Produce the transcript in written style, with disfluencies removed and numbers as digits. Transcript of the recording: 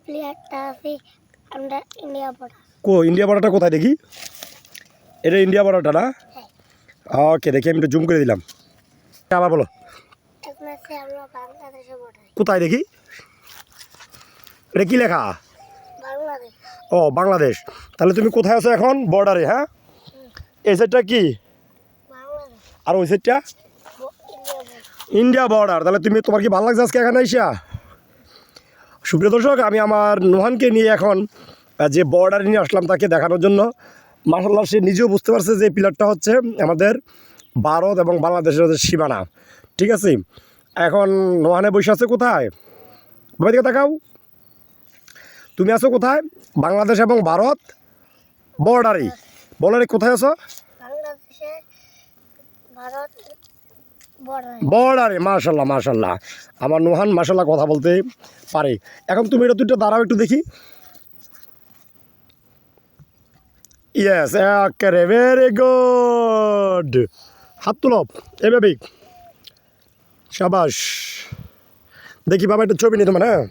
প্লেয়ারটা আছে আমরা ইন্ডিয়া বর্ডার। ইন্ডিয়া বর্ডারটা কোথায় দেখি? এটা ইন্ডিয়া বর্ডারটা না? ওকে, দেখি আমি একটু জুম করে দিলাম। আবার বলো। এখন আছে আমরা বাংলাদেশের বর্ডারে। কোথায় দেখি? এটা কি লেখা? বাংলাদেশ। ও, বাংলাদেশ। তাহলে তুমি কোথায় আছো এখন? বর্ডারে। হ্যাঁ, এই সাইডটা কি? বাংলাদেশ। আর ওই সাইডটা ইন্ডিয়া বর্ডার। তাহলে তোমার কি ভালো লাগছে আজকে এখানে আইসা? সুপ্রিয় দর্শক, আমি আমার নোহানকে নিয়ে এখন যে বর্ডারে নিয়ে আসলাম তাকে দেখানোর জন্য। মাশাআল্লাহ, সে নিজেও বুঝতে পারছে যে পিলারটা হচ্ছে আমাদের ভারত এবং বাংলাদেশের সীমানা। ঠিক আছে, এখন নোহানে বসে আছে কোথায়? বাবা দিকে তাকাও। তুমি আছো কোথায়? বাংলাদেশ এবং ভারত বর্ডারে। বর্ডারে কোথায় আছো? বাংলাদেশে ভারত বর্ডারে। মাশাআল্লাহ মাশাআল্লাহ, আমার নোহান মাশাআল্লাহ কথা বলতে পারে। এখন তুমি এটা দুটো দাঁড়াও একটু দেখি। ইয়েস, একেবারে ভেরি গুড। হাত তুলো এভাবেই। শাবাশ। দেখি বাবা একটা ছবি নিই তোমার। হ্যাঁ।